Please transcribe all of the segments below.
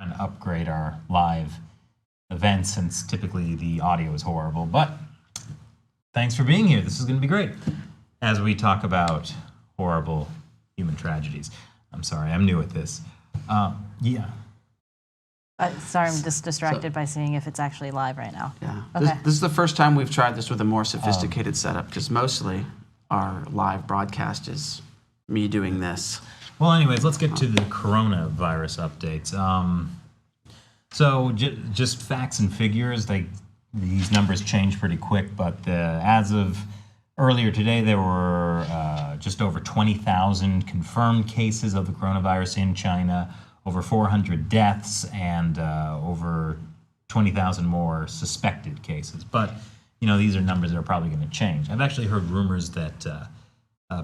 and upgrade our live events since typically the audio is horrible. But thanks for being here. This is going to be great as we talk about horrible human tragedies. I'm sorry, I'm new at this. Yeah. Sorry, I'm just distracted by seeing if it's actually live right now. Yeah. Okay. This is the first time we've tried this with a more sophisticated setup, because mostly our live broadcast is me doing this. Well, anyways, let's get to the coronavirus updates. So just facts and figures, these numbers change pretty quick, but as of earlier today, there were just over 20,000 confirmed cases of the coronavirus in China, over 400 deaths, and over 20,000 more suspected cases. But, these are numbers that are probably going to change. I've actually heard rumors that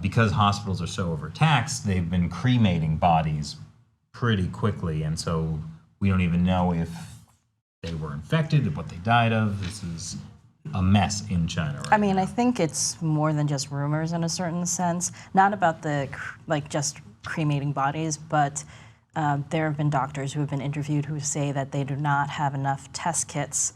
because hospitals are so overtaxed, they've been cremating bodies pretty quickly, and so we don't even know if they were infected, what they died of. This is a mess in China right now. I think it's more than just rumors in a certain sense. Not about just cremating bodies, but there have been doctors who have been interviewed who say that they do not have enough test kits,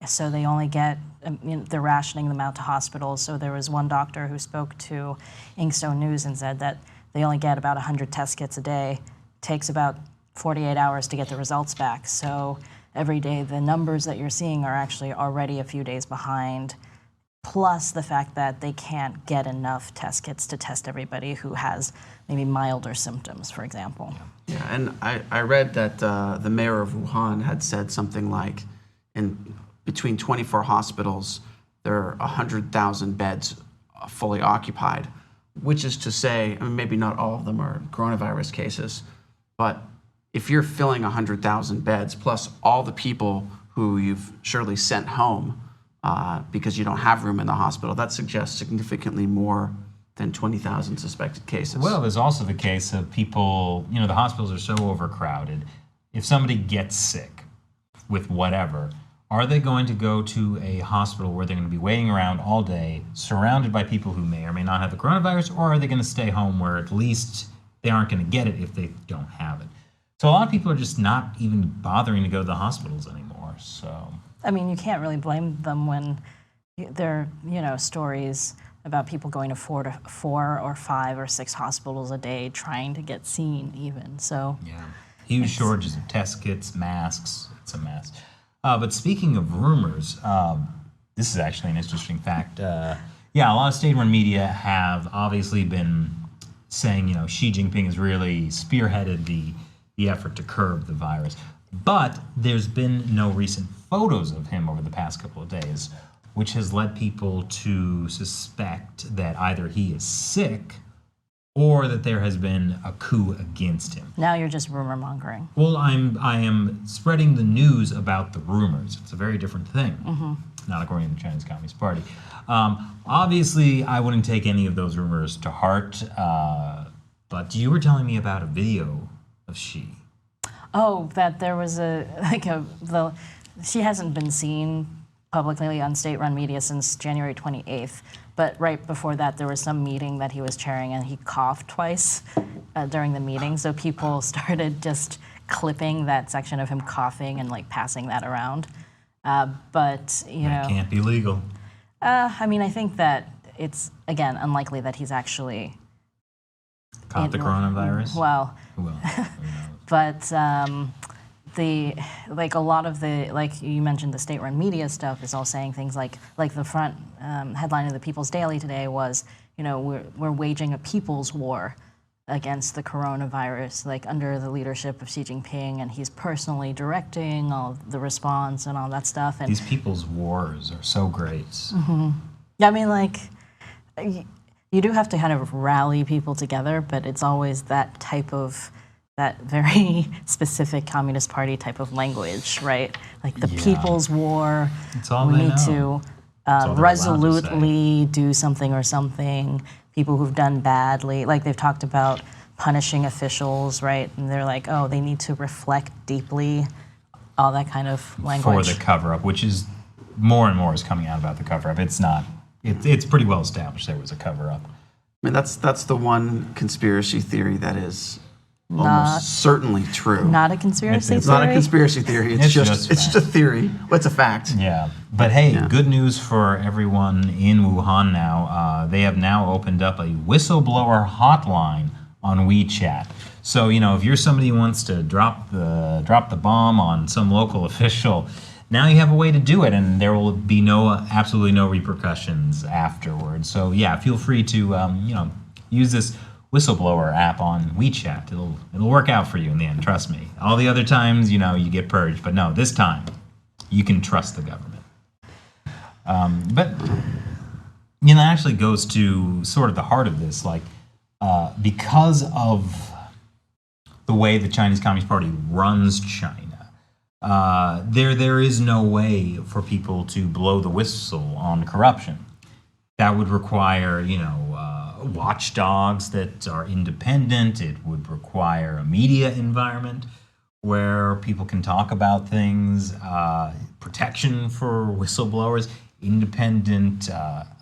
so they only get, they're rationing them out to hospitals. So there was one doctor who spoke to Inkstone News and said that they only get about 100 test kits a day. Takes about 48 hours to get the results back. So every day the numbers that you're seeing are actually already a few days behind, plus the fact that they can't get enough test kits to test everybody who has maybe milder symptoms, for example. Yeah, and I read that the mayor of Wuhan had said something like, in between 24 hospitals, there are 100,000 beds fully occupied, which is to say, maybe not all of them are coronavirus cases, but if you're filling 100,000 beds, plus all the people who you've surely sent home because you don't have room in the hospital, that suggests significantly more than 20,000 suspected cases. Well, there's also the case of people, the hospitals are so overcrowded. If somebody gets sick with whatever, are they going to go to a hospital where they're going to be waiting around all day, surrounded by people who may or may not have the coronavirus, or are they going to stay home where at least they aren't going to get it if they don't have it? So a lot of people are just not even bothering to go to the hospitals anymore. So you can't really blame them when there are, stories about people going to 4 or 5 or 6 hospitals a day trying to get seen even. So yeah, huge shortages of test kits, masks. It's a mess. But speaking of rumors, this is actually an interesting fact. A lot of state-run media have obviously been saying, Xi Jinping has really spearheaded the effort to curb the virus. But there's been no recent photos of him over the past couple of days, which has led people to suspect that either he is sick or that there has been a coup against him. Now you're just rumor mongering. Well, I am spreading the news about the rumors. It's a very different thing, not according to the Chinese Communist Party. Obviously, I wouldn't take any of those rumors to heart, but you were telling me about a video of Xi. Oh, that there was she hasn't been seen publicly on state-run media since January 28th. But right before that, there was some meeting that he was chairing, and he coughed twice during the meeting. So people started just clipping that section of him coughing and passing that around. But that can't be legal. I think that it's again unlikely that he's actually caught the coronavirus. Well, well, but a lot of the, you mentioned, the state-run media stuff is all saying things like the front headline of the People's Daily today was, we're waging a people's war against the coronavirus, under the leadership of Xi Jinping, and he's personally directing all the response and all that stuff. And these people's wars are so great. Mm-hmm. You do have to kind of rally people together, but it's always that very specific Communist Party type of language, right? The people's war. It's all we they need know. To resolutely do something or something. People who've done badly, they've talked about punishing officials, right? And they're they need to reflect deeply, all that kind of language. For the cover-up, which is more and more is coming out about the cover-up. It's not. It's pretty well established there was a cover-up. That's the one conspiracy theory that is almost certainly true. Not a conspiracy It's theory? not a conspiracy theory. It's just a theory. Well, it's a fact. Yeah, but hey, good news for everyone in Wuhan now. They have now opened up a whistleblower hotline on WeChat. So, if you're somebody who wants to drop the bomb on some local official, now you have a way to do it, and there will be absolutely no repercussions afterwards. So, yeah, feel free to use this whistleblower app on WeChat. It'll work out for you in the end. Trust me. All the other times, you get purged, but no, this time you can trust the government. But that actually goes to sort of the heart of this, because of the way the Chinese Communist Party runs China, there is no way for people to blow the whistle on corruption. That would require, watchdogs that are independent. It would require a media environment where people can talk about things, protection for whistleblowers, an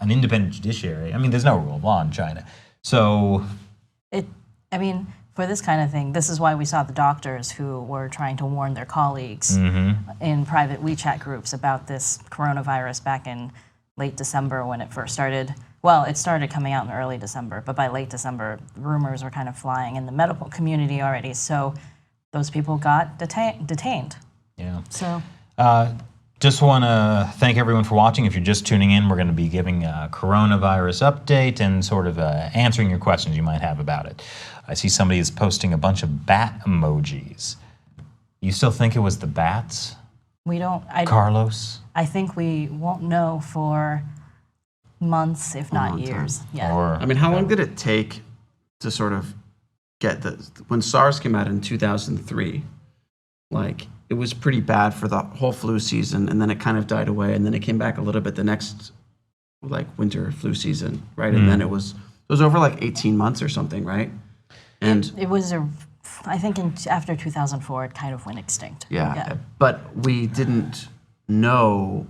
independent judiciary. I mean, there's no rule of law in China. So for this kind of thing, this is why we saw the doctors who were trying to warn their colleagues in private WeChat groups about this coronavirus back in late December when it first started. Well, it started coming out in early December, but by late December, rumors were kind of flying in the medical community already. So those people got detained. Yeah. So. Just want to thank everyone for watching. If you're just tuning in, we're going to be giving a coronavirus update and sort of answering your questions you might have about it. I see somebody is posting a bunch of bat emojis. You still think it was the bats? We don't. Carlos? I think we won't know for months, if not years. Yeah. How long did it take to sort of get when SARS came out in 2003? It was pretty bad for the whole flu season, and then it kind of died away, and then it came back a little bit the next, winter flu season, right? And then it was over 18 months or something, right? And it was I think after 2004, it kind of went extinct. Yeah. But we didn't know,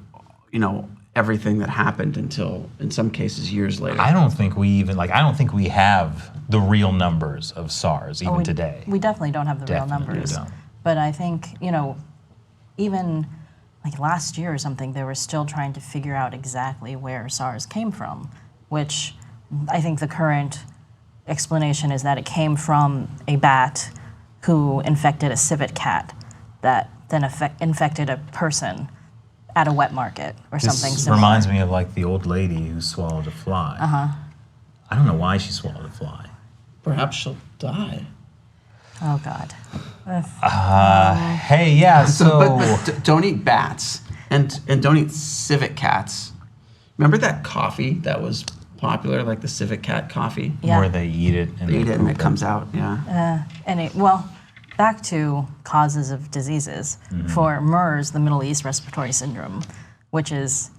everything that happened until, in some cases, years later. I don't think we have the real numbers of SARS even today. We definitely don't have the real numbers. Don't. But I think, even last year or something, they were still trying to figure out exactly where SARS came from, which I think the current explanation is that it came from a bat who infected a civet cat that then infected a person at a wet market or something This similar. reminds me of the old lady who swallowed a fly. I don't know why she swallowed a fly. Perhaps she'll die. Oh, God. Hey, yeah, so... But don't eat bats, and don't eat civet cats. Remember that coffee that was popular, the civet cat coffee? Yeah. Where they eat it and They eat it and it comes out, yeah. Back to causes of diseases. For MERS, the Middle East Respiratory Syndrome, which is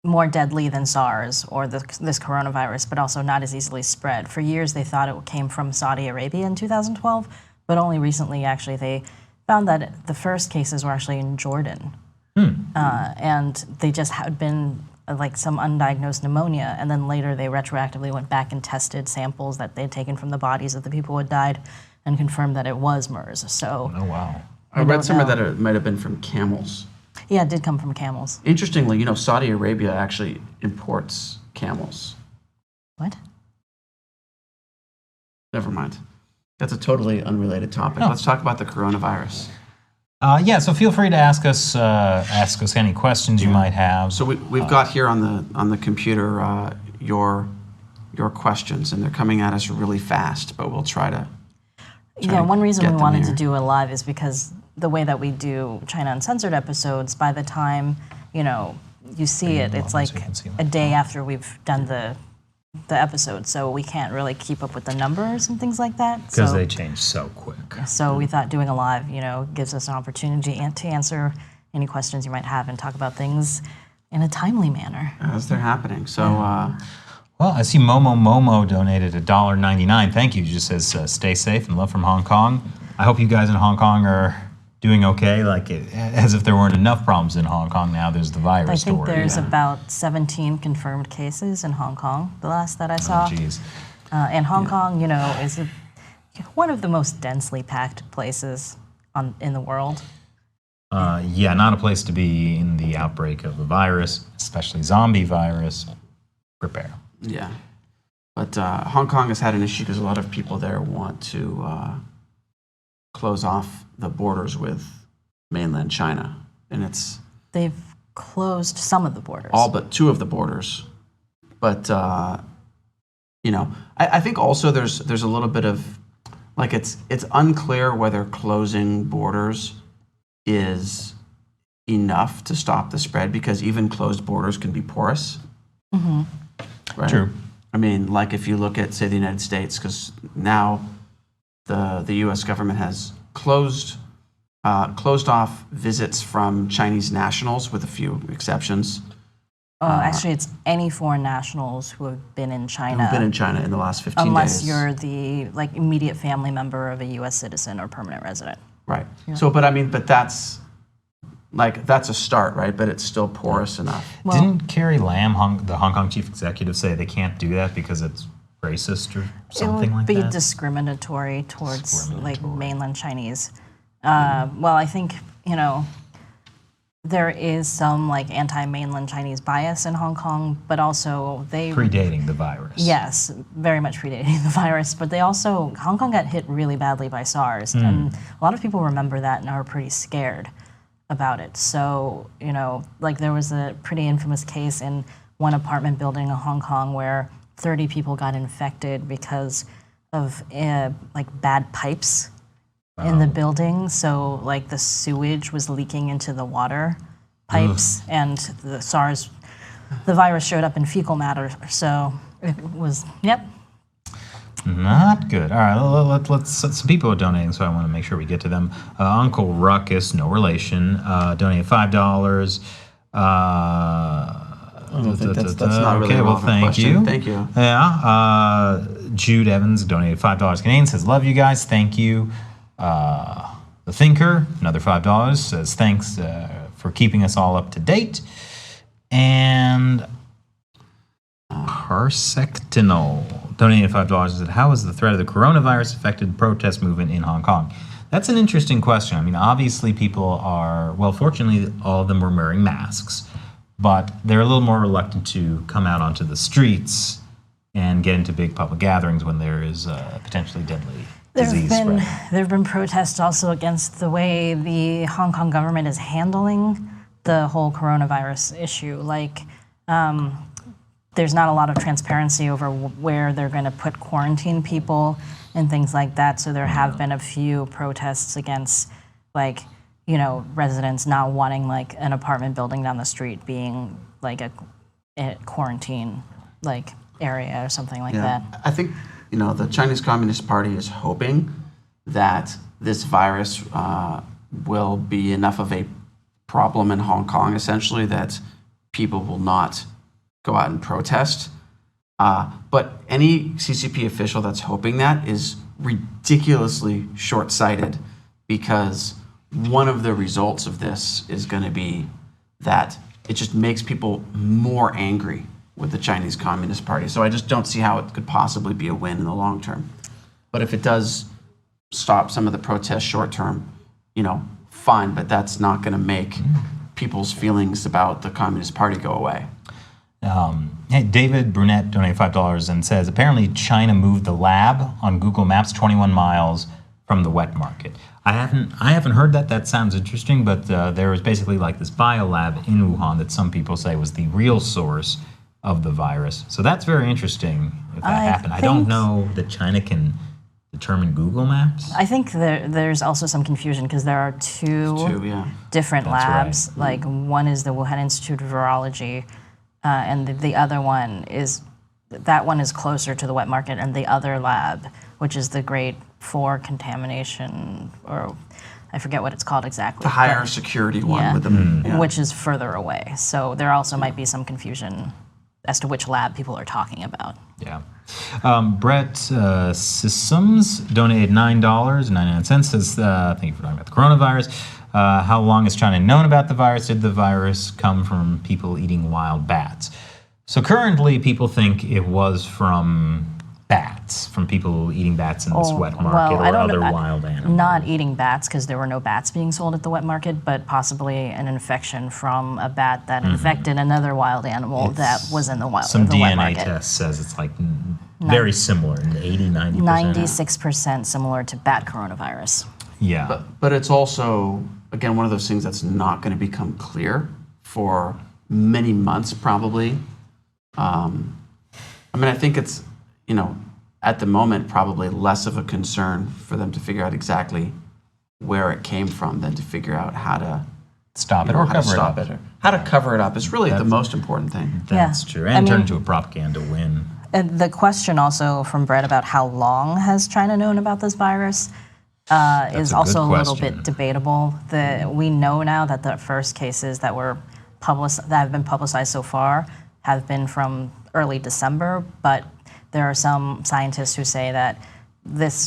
more deadly than SARS or this coronavirus, but also not as easily spread. For years, they thought it came from Saudi Arabia in 2012, but only recently, actually, they found that the first cases were actually in Jordan. And they just had been some undiagnosed pneumonia, and then later they retroactively went back and tested samples that they'd taken from the bodies of the people who had died and confirmed that it was MERS. So, oh, wow. I read somewhere that it might have been from camels. Yeah, it did come from camels. Interestingly, Saudi Arabia actually imports camels. What? Never mind. That's a totally unrelated topic. Oh. Let's talk about the coronavirus. So feel free to ask us any questions you might have. So we've got here on the computer your questions, and they're coming at us really fast, but we'll try to. One reason get we them wanted here. to do a live is because the way that we do China Uncensored episodes, by the time you see it, it's like a day after we've done the episode, so we can't really keep up with the numbers and things like that. Because they change so quick. So we thought doing a live, gives us an opportunity to answer any questions you might have and talk about things in a timely manner. As they're happening. So, Well, I see Momo donated $1.99. Thank you. It just says, stay safe and love from Hong Kong. I hope you guys in Hong Kong are doing okay, as if there weren't enough problems in Hong Kong. Now there's the virus I think story. there's about 17 confirmed cases in Hong Kong, the last that I saw. Oh, geez. And Hong Kong, one of the most densely packed places in the world. Yeah, not a place to be in the outbreak of a virus, especially zombie virus. Prepare. Yeah. But Hong Kong has had an issue because a lot of people there want to close off the borders with mainland China. And it's They've closed some of the borders. all but 2 of the borders. But, you know, I think also there's a little bit of, like, it's unclear whether closing borders is enough to stop the spread, because even closed borders can be porous. Mm-hmm. Right? True. I mean, like if you look at, say, the United States, because now the U.S. government has closed off visits from Chinese nationals, with a few exceptions. Actually, it's any foreign nationals who have been in China. Who've been in China in the last 15 unless days. you're the immediate family member of a U.S. citizen or permanent resident. Right. Yeah. So, but that's a start, right? But it's still porous enough. Well, didn't Carrie Lam, the Hong Kong chief executive, say they can't do that because it's racist or something like that? It would be discriminatory towards mainland Chinese. Well, I think, there is some anti-mainland Chinese bias in Hong Kong, but also predating the virus. Yes, very much predating the virus. But Hong Kong got hit really badly by SARS, and a lot of people remember that and are pretty scared about it. So, there was a pretty infamous case in one apartment building in Hong Kong where 30 people got infected because of bad pipes in the building. So the sewage was leaking into the water pipes. Ugh. And the virus showed up in fecal matter. So it was, yep. Not good. All right, let's some people are donating, so I want to make sure we get to them. Uncle Ruckus, no relation, donated $5. I don't think that's not really a relevant thank question. you. Thank you. Yeah. Jude Evans donated $5 Canadian, says, love you guys, thank you. The Thinker, another $5, says, thanks for keeping us all up to date. And Parsectinol donated $5, said, how has the threat of the coronavirus affected the protest movement in Hong Kong? That's an interesting question. I mean, obviously people fortunately all of them were wearing masks, but they're a little more reluctant to come out onto the streets and get into big public gatherings when there is potentially deadly disease spread. There have been protests also against the way the Hong Kong government is handling the whole coronavirus issue. There's not a lot of transparency over where they're going to put quarantine people and things like that. So there have been a few protests against, residents not wanting an apartment building down the street being a quarantine area or something like that. I think the Chinese Communist Party is hoping that this virus will be enough of a problem in Hong Kong, essentially, that people will not go out and protest. But any CCP official that's hoping that is ridiculously short-sighted, because one of the results of this is going to be that it just makes people more angry with the Chinese Communist Party. So I just don't see how it could possibly be a win in the long term. But if it does stop some of the protests short term, fine, but that's not going to make people's feelings about the Communist Party go away. Hey, David Brunette donated $5 and says, apparently China moved the lab on Google Maps 21 miles from the wet market. I haven't heard that. That sounds interesting, but there was basically this biolab in Wuhan that some people say was the real source of the virus. So that's very interesting if that happened. I don't know that China can determine Google Maps. I think there's also some confusion because there are two different labs. Right. One is the Wuhan Institute of Virology, and the other one is closer to the wet market, and the other lab, which is the grade 4 contamination, or I forget what it's called exactly. The higher security one with them, which is further away. So there also might be some confusion as to which lab people are talking about. Yeah. Brett Systems donated $9.99. Says, thank you for talking about the coronavirus. How long has China known about the virus? Did the virus come from people eating wild bats? So currently people think it was from bats. bats from people eating bats in this wet market well, I or don't other know, wild animals? Not eating bats because there were no bats being sold at the wet market, but possibly an infection from a bat that infected another wild animal that was in the wild. Some the wet DNA market. test says it's like very similar, 80, 90%. 96% similar to bat coronavirus. Yeah. But it's also, again, one of those things that's not going to become clear for many months, probably. I mean, I think it's, at the moment, probably less of a concern for them to figure out exactly where it came from than to figure out how to Stop it or cover it up. How to cover it up is really the most important thing. That's Yeah. true. And turn into a propaganda win. And the question also from Brett about how long has China known about this virus is a also good a little question. bit debatable. We know now that the first cases that have been publicized so far have been from early December, but there are some scientists who say that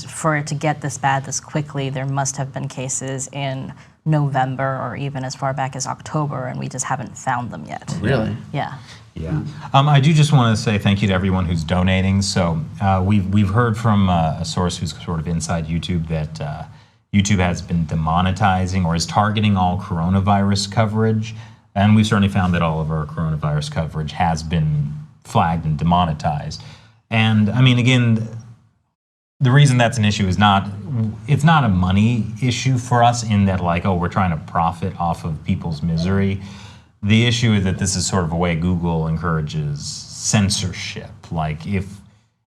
for it to get this bad this quickly, there must have been cases in November or even as far back as October, and we just haven't found them yet. Really? Yeah. Yeah. I do just want to say thank you to everyone who's donating. So we've heard from a source who's sort of inside YouTube that YouTube has been demonetizing or is targeting all coronavirus coverage. And we've certainly found that all of our coronavirus coverage has been flagged and demonetized. And I mean, again, the reason that's an issue is it's not a money issue for us in that like, oh, we're trying to profit off of people's misery. The issue is that this is sort of a way Google encourages censorship. Like if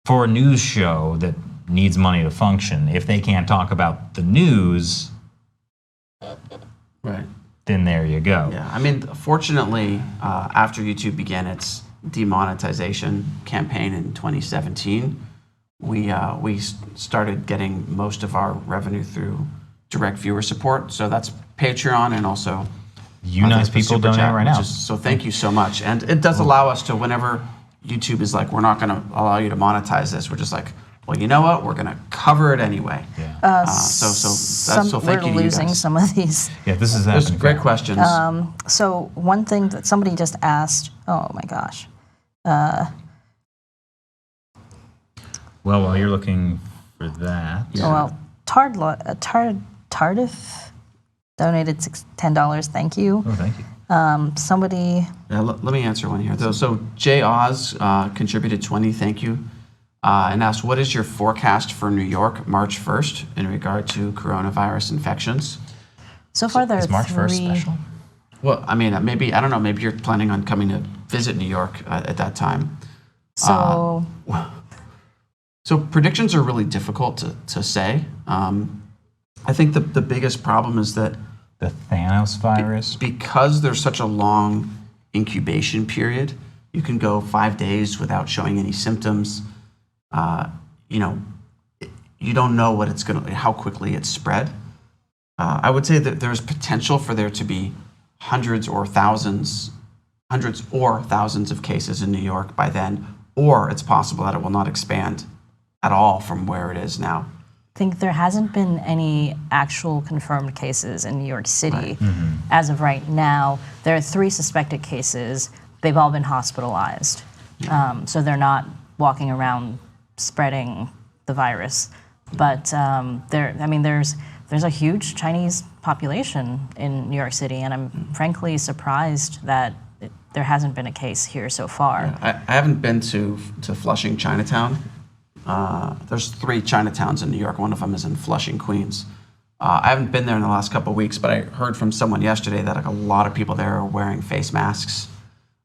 for a news show that needs money to function, if they can't talk about the news, Right. then there you go. Yeah. I mean, fortunately, after YouTube began its demonetization campaign in 2017, we started getting most of our revenue through direct viewer support. So that's Patreon and also You nice the people Super donate Chat, right which now. so thank you so much. And it does allow us to, whenever YouTube is like, we're not going to allow you to monetize this, we're just like, well, you know what? We're going to cover it anyway. Yeah. So thank you to We're you losing guys. some of these. Yeah, this is Those happening. great questions. So one thing that somebody just asked, oh my gosh. Well, while you're looking for that, Well, Tardif donated $10. Thank you. oh, thank you. Somebody, Yeah, let me answer one here. So Jay Oz contributed 20, thank you, and asked, what is your forecast for New York March 1st in regard to coronavirus infections? so far there Is are March 1st three. special? Well, I mean, maybe, I don't know, maybe you're planning on coming to visit New York at that time. So So predictions are really difficult to say. I think the biggest problem is that The Thanos virus? because there's such a long incubation period, you can go 5 days without showing any symptoms. You don't know how quickly it's spread. I would say that there's potential for there to be hundreds or thousands of cases in New York by then, or it's possible that it will not expand at all from where it is now. I think there hasn't been any actual confirmed cases in New York City as of right now. There are 3 suspected cases. They've all been hospitalized. So they're not walking around spreading the virus. But there's a huge Chinese population in New York City, and I'm frankly surprised that there hasn't been a case here so far. I haven't been to Flushing, Chinatown. There's 3 Chinatowns in New York. One of them is in Flushing, Queens. I haven't been there in the last couple of weeks, but I heard from someone yesterday that a lot of people there are wearing face masks.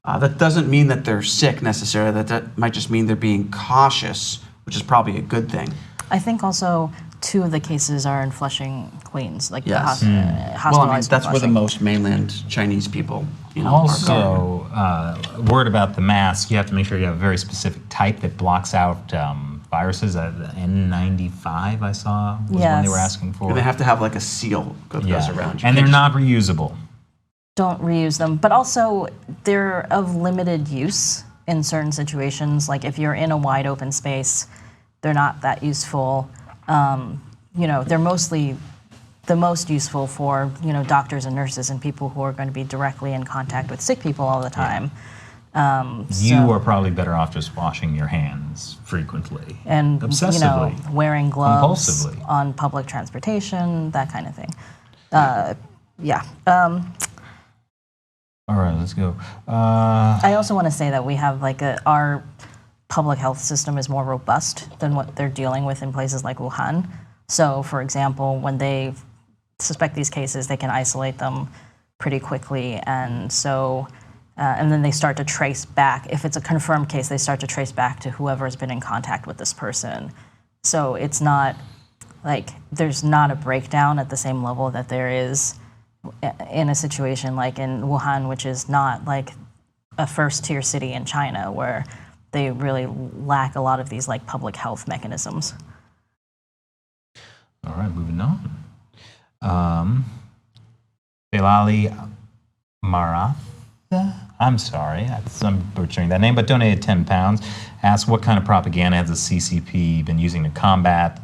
That doesn't mean that they're sick necessarily. That might just mean they're being cautious, which is probably a good thing. I think also 2 of the cases are in Flushing, Queens, like Yes. the Well, I mean, hospitalized. that's in where the Flushing. most mainland Chinese people, are going. Also, word about the mask, you have to make sure you have a very specific type that blocks out viruses. N95 I saw was one they were Yes. asking for. And they have to have like a seal that goes around. You And they're can't not reusable. Don't reuse them, but also they're of limited use in certain situations. Like if you're in a wide open space, they're not that useful. They're mostly the most useful for doctors and nurses and people who are going to be directly in contact with sick people all the time. You are probably better off just washing your hands frequently and obsessively, wearing gloves compulsively on public transportation, that kind of thing. Yeah. All right, let's go. I also want to say that we have our public health system is more robust than what they're dealing with in places like Wuhan. So, for example, when they suspect these cases, they can isolate them pretty quickly, and so and then they start to trace back. If it's a confirmed case, they start to trace back to whoever has been in contact with this person. So it's not like there's not a breakdown at the same level that there is in a situation like in Wuhan, which is not like a first-tier city in China where they really lack a lot of these like public health mechanisms. All right, moving on. Belali Marath, I'm sorry, I'm butchering that name, but donated 10 pounds. Asked what kind of propaganda has the CCP been using to combat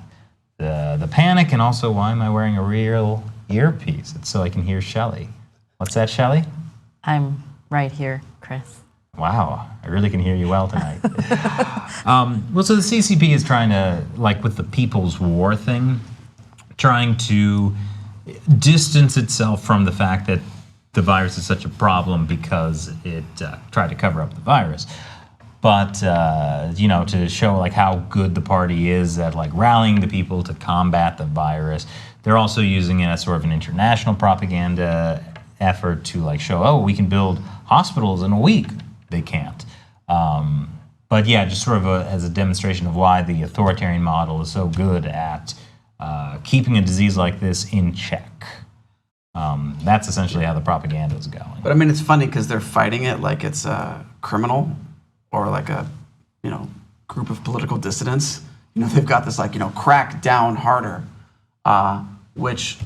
the panic, and also why am I wearing a real earpiece? It's so I can hear Shelley. What's that, Shelley? I'm right here, Chris. Wow, I really can hear you well tonight. Well, so the CCP is trying to, like with the People's War thing, trying to distance itself from the fact that the virus is such a problem because it tried to cover up the virus. But, to show like how good the party is at like rallying the people to combat the virus, they're also using it as sort of an international propaganda effort to like show, oh, we can build hospitals in a week. They can't. But yeah, just sort of as a demonstration of why the authoritarian model is so good at keeping a disease like this in check. That's essentially how the propaganda is going. But I mean, it's funny because they're fighting it like it's a criminal or like a, group of political dissidents. They've got this like, crack down harder, which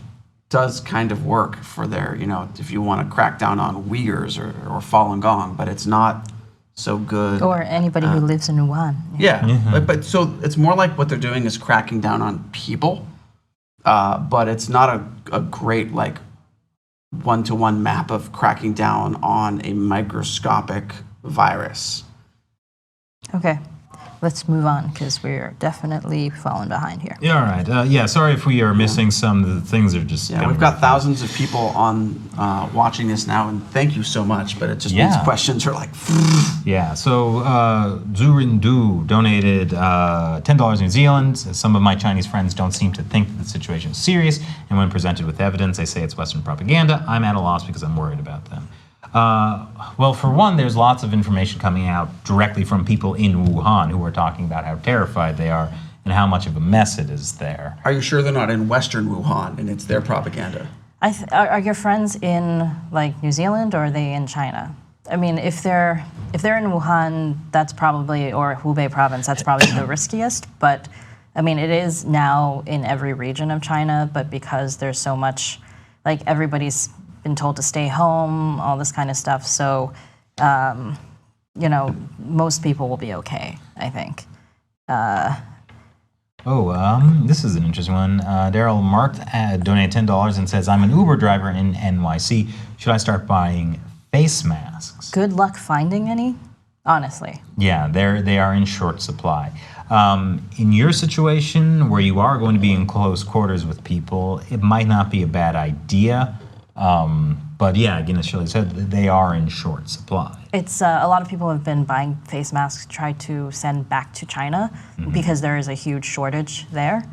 does kind of work for their, if you want to crack down on Uyghurs or Falun Gong, but it's not so good. Or anybody who lives in Wuhan. Yeah, mm-hmm. But so it's more like what they're doing is cracking down on people, but it's not a great like one-to-one map of cracking down on a microscopic virus. Okay, let's move on because we're definitely falling behind here. Yeah, all right. Sorry if we are missing some of the things that are just. Yeah, we've got thousands of people on watching this now, and thank you so much. But it just means questions are like. Yeah. So Zurindu donated $10 New Zealand. Some of my Chinese friends don't seem to think that the situation is serious, and when presented with evidence, they say it's Western propaganda. I'm at a loss because I'm worried about them. Well, for one, there's lots of information coming out directly from people in Wuhan who are talking about how terrified they are and how much of a mess it is there. Are you sure they're not in Western Wuhan and it's their propaganda? Are your friends in like New Zealand or are they in China? I mean, if they're in Wuhan, that's probably, or Hubei province, that's probably the riskiest. But I mean, it is now in every region of China. But because there's so much, like everybody's been told to stay home, all this kind of stuff. So, most people will be okay, I think. This is an interesting one. Daryl Mark donated $10 and says, I'm an Uber driver in NYC. Should I start buying face masks? Good luck finding any, honestly. Yeah, they are in short supply. In your situation where you are going to be in close quarters with people, it might not be a bad idea. But yeah, again, as Shirley said, they are in short supply. It's a lot of people have been buying face masks to try to send back to China because there is a huge shortage there.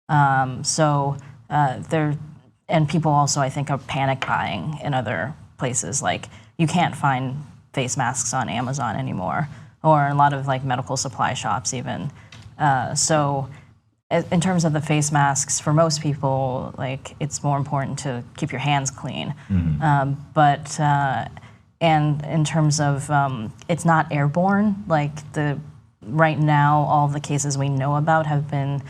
And people also, I think, are panic buying in other places. Like you can't find face masks on Amazon anymore, or a lot of like medical supply shops even. In terms of the face masks, for most people, like it's more important to keep your hands clean. And in terms of, it's not airborne. Like right now, all the cases we know about have been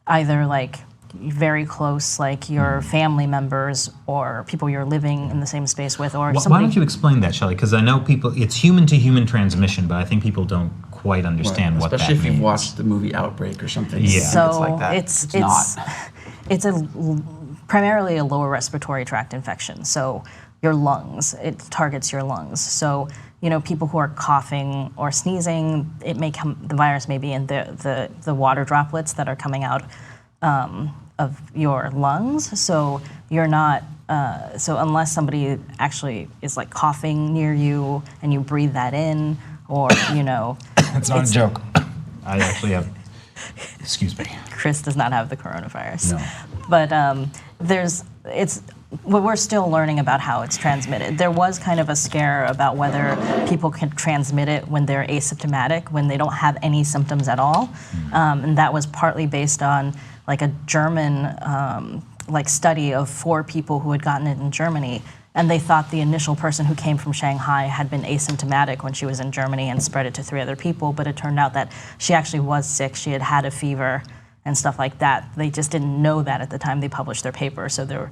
either like very close, like your family members or people you're living in the same space with, or somebody. Why don't you explain that, Shelley? Because I know it's human-to-human transmission, but I think people don't quite understand what that means. Especially if you've watched the movie Outbreak or something. Yeah. So it's like that. It's not. It's primarily a lower respiratory tract infection. So your lungs, it targets your lungs. So people who are coughing or sneezing, the virus may be in the water droplets that are coming out of your lungs. So you're not, so unless somebody actually is like coughing near you and you breathe that in, or, It's not a joke. I actually have, excuse me. Chris does not have the coronavirus. No. But we're still learning about how it's transmitted. There was kind of a scare about whether people can transmit it when they're asymptomatic, when they don't have any symptoms at all. And that was partly based on like a German study of 4 people who had gotten it in Germany. And they thought the initial person who came from Shanghai had been asymptomatic when she was in Germany and spread it to 3 other people. But it turned out that she actually was sick. She had had a fever and stuff like that. They just didn't know that at the time they published their paper. So there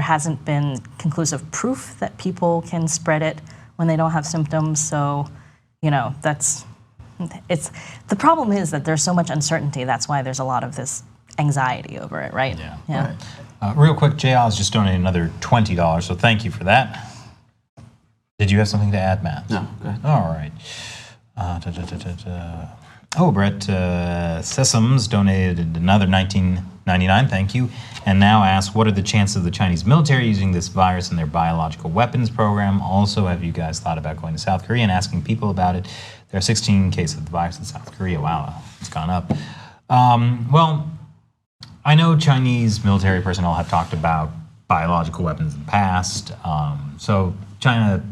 hasn't been conclusive proof that people can spread it when they don't have symptoms. So, the problem is that there's so much uncertainty. That's why there's a lot of this anxiety over it, right? Yeah. Right. Real quick, Jay has just donated another $20, so thank you for that. Did you have something to add, Matt? No, go ahead. All right. Brett Sessoms donated another $19.99, thank you, and now asks, what are the chances of the Chinese military using this virus in their biological weapons program? Also, have you guys thought about going to South Korea and asking people about it? There are 16 cases of the virus in South Korea. Wow, it's gone up. Well, I know Chinese military personnel have talked about biological weapons in the past. So China,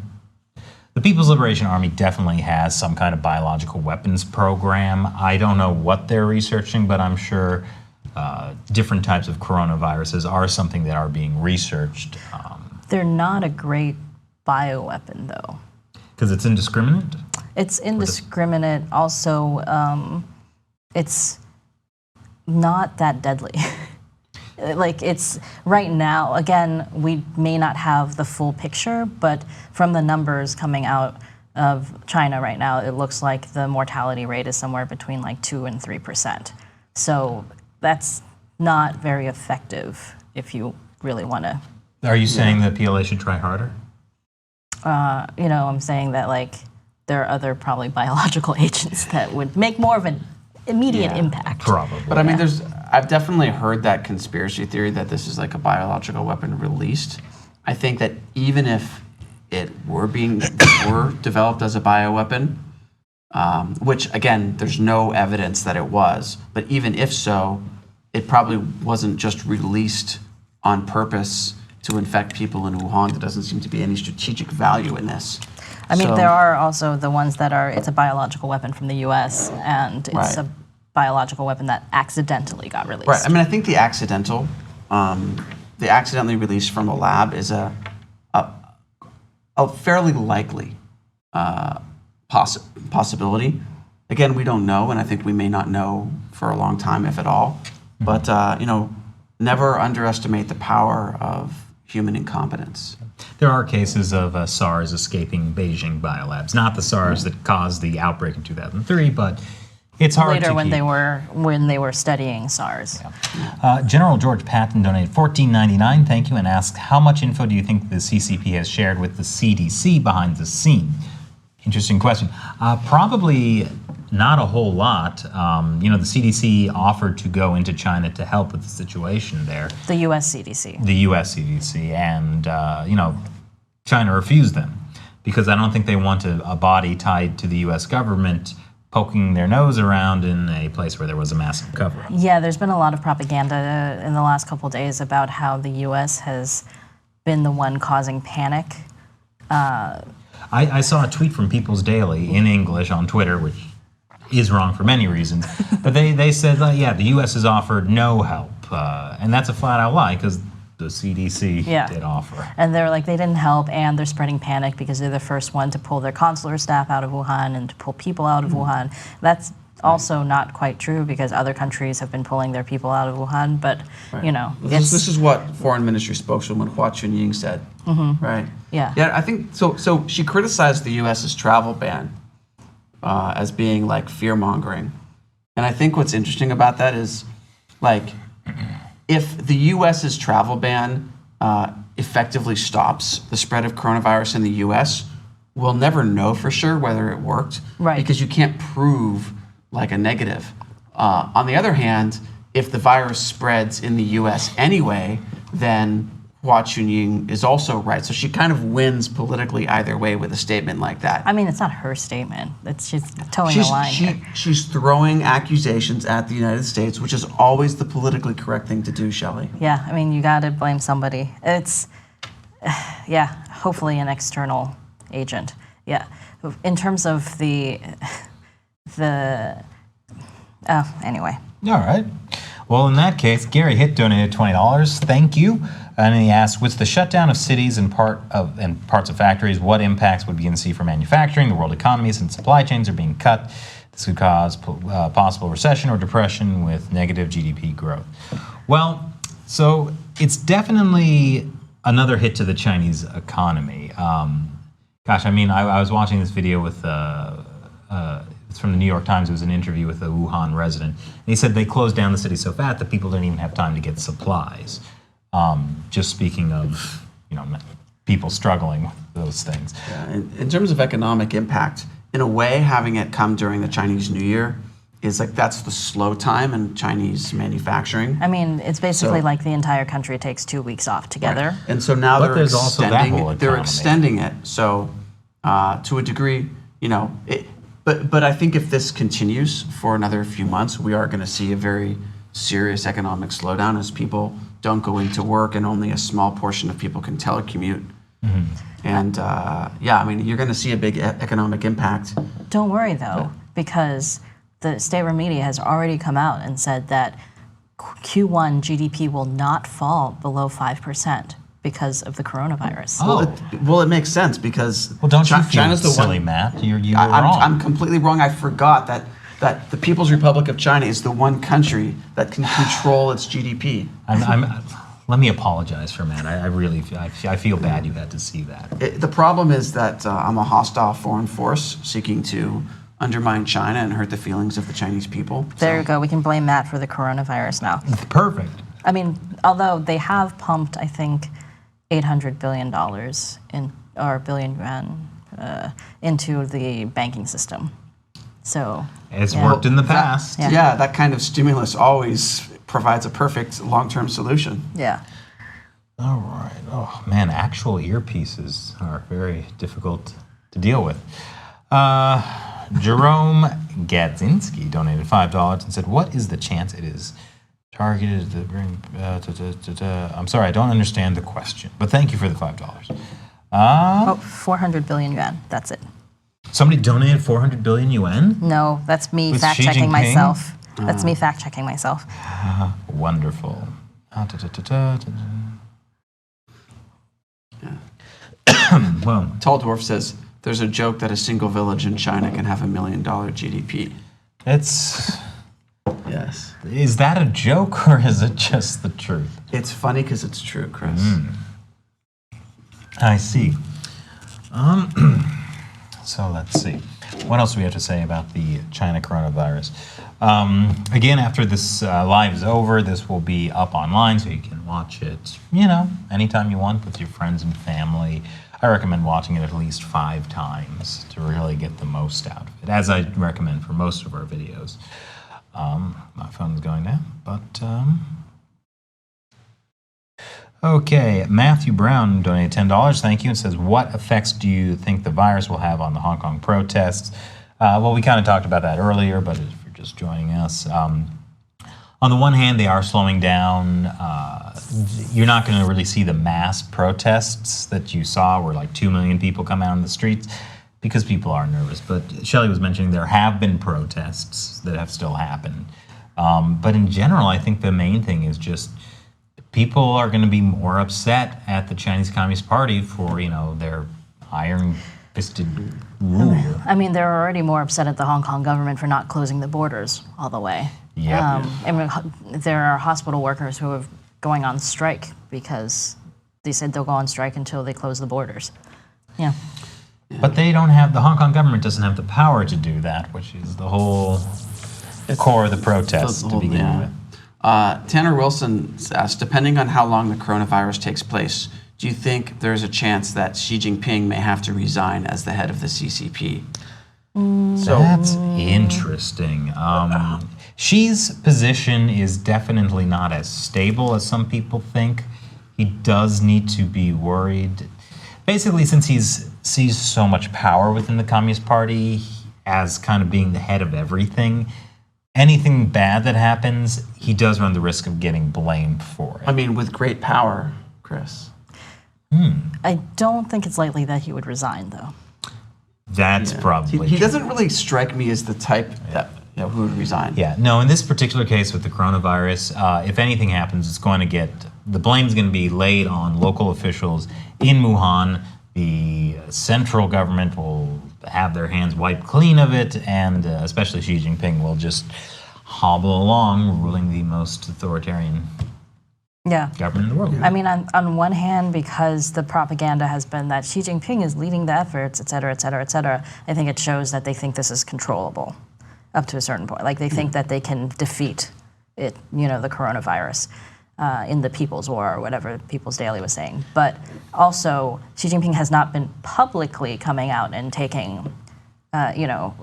the People's Liberation Army definitely has some kind of biological weapons program. I don't know what they're researching, but I'm sure different types of coronaviruses are something that are being researched. They're not a great bioweapon, though. Because it's indiscriminate? It's indiscriminate. Also, it's not that deadly. Like, it's right now, again, we may not have the full picture, but from the numbers coming out of China right now, it looks like the mortality rate is somewhere between like 2 and 3%. So that's not very effective if you really want to. Are you saying that PLA should try harder? I'm saying that like there are other probably biological agents that would make more of an immediate impact. Probably. But I mean, I've definitely heard that conspiracy theory that this is like a biological weapon released. I think that even if it were developed as a bioweapon, which again, there's no evidence that it was, but even if so, it probably wasn't just released on purpose to infect people in Wuhan. There doesn't seem to be any strategic value in this. I mean, there are also the ones that it's a biological weapon from the U.S. and it's a biological weapon that accidentally got released. Right. I mean, I think the accidentally released from a lab is a fairly likely possibility. Again, we don't know, and I think we may not know for a long time, if at all. But never underestimate the power of human incompetence. There are cases of SARS escaping Beijing biolabs. Not the SARS that caused the outbreak in 2003, but it's hard later to when keep. when they were studying SARS. Yeah. General George Patton donated $14.99, thank you, and asked, how much info do you think the CCP has shared with the CDC behind the scene? Interesting question. Probably not a whole lot. The CDC offered to go into China to help with the situation there. The U.S. CDC. The U.S. CDC, and China refused them because I don't think they want a body tied to the U.S. government poking their nose around in a place where there was a massive cover-up. Yeah, there's been a lot of propaganda in the last couple of days about how the U.S. has been the one causing panic. I saw a tweet from People's Daily in English on Twitter, which is wrong for many reasons, but they said, the U.S. has offered no help, and that's a flat-out lie because the CDC did offer. And they're like, they didn't help, and they're spreading panic because they're the first one to pull their consular staff out of Wuhan and to pull people out of Wuhan. That's also not quite true because other countries have been pulling their people out of Wuhan, but, This is what Foreign Ministry spokeswoman Hua Chunying said, right? Yeah. Yeah, I think, so she criticized the U.S.'s travel ban as being like fear-mongering. And I think what's interesting about that is, like, if the U.S.'s travel ban effectively stops the spread of coronavirus in the U.S., we'll never know for sure whether it worked, Right. because you can't prove like a negative. On the other hand, if the virus spreads in the U.S. anyway, then Hua Chunying is also right. So she kind of wins politically either way with a statement like that. I mean, it's not her statement. She's towing the line here. She's throwing accusations at the United States, which is always the politically correct thing to do, Shelley. Yeah, I mean, you got to blame somebody. It's, yeah, hopefully an external agent. Yeah, in terms of anyway. All right. Well, in that case, Gary Hitt donated $20. Thank you. And he asked, with the shutdown of cities and parts of factories, what impacts would begin to see for manufacturing, the world economy, since supply chains are being cut? This could cause possible recession or depression with negative GDP growth. Well, so it's definitely another hit to the Chinese economy. Gosh, I mean, I was watching this video with, it's from the New York Times. It was an interview with a Wuhan resident. And he said they closed down the city so fast that people didn't even have time to get supplies. Just speaking of, people struggling with those things. Yeah, in terms of economic impact, in a way, having it come during the Chinese New Year is like that's the slow time in Chinese manufacturing. I mean, it's basically like the entire country takes 2 weeks off together. Right. And so now But there's also that whole they're economy. extending it. So to a degree, but I think if this continues for another few months, we are going to see a very serious economic slowdown as people don't go into work and only a small portion of people can telecommute. Mm-hmm. And I mean, you're going to see a big economic impact. Don't worry, though, because the state-run media has already come out and said that Q1 GDP will not fall below 5% because of the coronavirus. Well, it makes sense because Don't you feel China's the silly, one. Matt? You were wrong. I'm completely wrong. I forgot that the People's Republic of China is the one country that can control its GDP. Let me apologize for Matt. I feel bad you had to see that. The problem is that I'm a hostile foreign force seeking to undermine China and hurt the feelings of the Chinese people. There you go. We can blame Matt for the coronavirus now. Perfect. I mean, although they have pumped, I think, $800 billion billion yuan into the banking system. So It's worked in the past. Yeah, that kind of stimulus always provides a perfect long-term solution. Yeah. All right. Oh, man, actual earpieces are very difficult to deal with. Jerome Gadzinski donated $5 and said, what is the chance it is targeted to bring... I'm sorry, I don't understand the question, but thank you for the $5. 400 billion yuan. That's it. Somebody donated 400 billion yuan? No, that's me With fact-checking Xi Jinping? myself. That's me fact-checking myself. Wonderful. Well, Tall Dwarf says, there's a joke that a single village in China can have $1 million GDP. it's... Yes. Is that a joke or is it just the truth? It's funny because it's true, Chris. I see. So let's see. What else do we have to say about the China coronavirus? Again, after this live is over, this will be up online so you can watch it, anytime you want with your friends and family. I recommend watching it at least 5 times to really get the most out of it, as I recommend for most of our videos. My phone is going down, but... Okay, Matthew Brown donated $10. Thank you. And says, what effects do you think the virus will have on the Hong Kong protests? Well, we kind of talked about that earlier, but if you're just joining us, on the one hand, they are slowing down. You're not going to really see the mass protests that you saw where like 2 million people come out on the streets because people are nervous. But Shelley was mentioning there have been protests that have still happened. But in general, I think the main thing is just people are going to be more upset at the Chinese Communist Party for, their iron-fisted rule. I mean, they're already more upset at the Hong Kong government for not closing the borders all the way. Yep. I mean, there are hospital workers who are going on strike because they said they'll go on strike until they close the borders. Yeah. But the Hong Kong government doesn't have the power to do that, which is the whole core of the protests to begin with. Tanner Wilson asked, depending on how long the coronavirus takes place, do you think there's a chance that Xi Jinping may have to resign as the head of the CCP? That's interesting. Xi's position is definitely not as stable as some people think. He does need to be worried. Basically, since he sees so much power within the Communist Party as kind of being the head of everything, anything bad that happens, he does run the risk of getting blamed for it. I mean, with great power, Chris. I don't think it's likely that he would resign, though. That's probably He true. doesn't really strike me as the type that who would resign. Yeah, no, in this particular case with the coronavirus, if anything happens, the blame's going to be laid on local officials in Wuhan. The central government will have their hands wiped clean of it, and especially Xi Jinping will just hobble along, ruling the most authoritarian government in the world. I mean, on one hand, because the propaganda has been that Xi Jinping is leading the efforts, et cetera, et cetera, et cetera, I think it shows that they think this is controllable up to a certain point. Like, they think that they can defeat it, the coronavirus in the People's War or whatever People's Daily was saying. But also, Xi Jinping has not been publicly coming out and taking,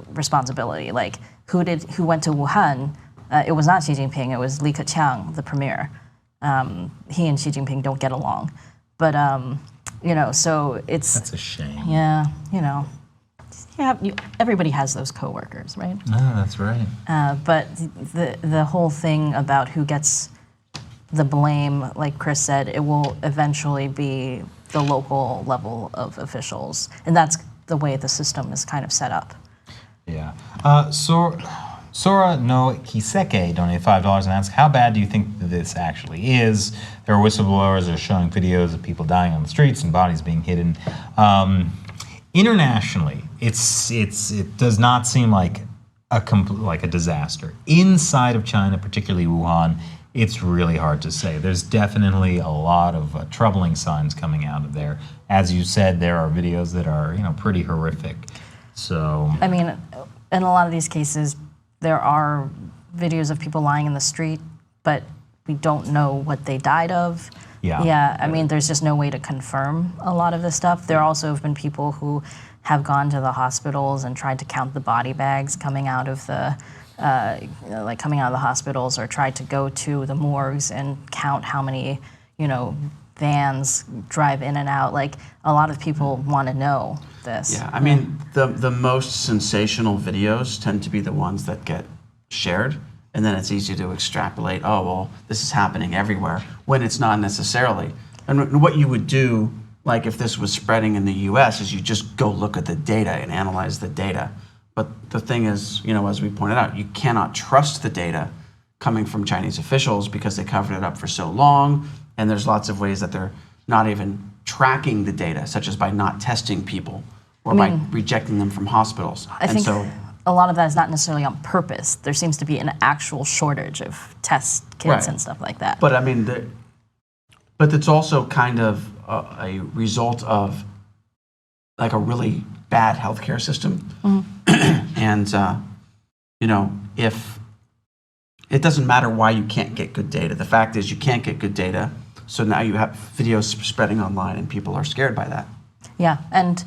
responsibility. Like, who went to Wuhan? It was not Xi Jinping, it was Li Keqiang, the premier. He and Xi Jinping don't get along. But, so it's... That's a shame. Yeah, everybody has those coworkers, right? No, that's right. But the whole thing about who gets the blame, like Chris said, it will eventually be the local level of officials. And that's the way the system is kind of set up. Yeah. Sora no Kiseke donated $5 and asked, how bad do you think this actually is? There are whistleblowers that are showing videos of people dying on the streets and bodies being hidden. Internationally, it does not seem like a disaster. Inside of China, particularly Wuhan, it's really hard to say. There's definitely a lot of troubling signs coming out of there. As you said, there are videos that are pretty horrific. So I mean, in a lot of these cases, there are videos of people lying in the street, but we don't know what they died of. Yeah, I mean, there's just no way to confirm a lot of this stuff. There also have been people who have gone to the hospitals and tried to count the body bags coming out of the hospitals, or tried to go to the morgues and count how many, vans drive in and out. Like, a lot of people want to know this. Yeah, I mean, the most sensational videos tend to be the ones that get shared, and then it's easy to extrapolate, oh, well, this is happening everywhere, when it's not necessarily. And what you would do, like if this was spreading in the US, is you just go look at the data and analyze the data. But the thing is, as we pointed out, you cannot trust the data coming from Chinese officials because they covered it up for so long, and there's lots of ways that they're not even tracking the data, such as by not testing people or by rejecting them from hospitals. I think a lot of that is not necessarily on purpose. There seems to be an actual shortage of test kits and stuff like that. But I mean, but it's also kind of a result of like a really bad healthcare system. And, if it doesn't matter why you can't get good data. The fact is you can't get good data. So now you have videos spreading online and people are scared by that. Yeah, and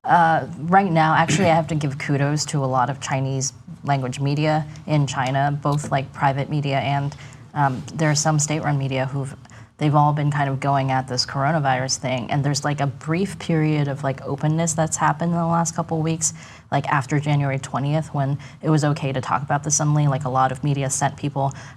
right now, actually, I have to give kudos to a lot of Chinese language media in China, both like private media and there are some state-run media they've all been kind of going at this coronavirus thing, and there's like a brief period of like openness that's happened in the last couple of weeks, like after January 20th, when it was okay to talk about this suddenly. Like, a lot of media sent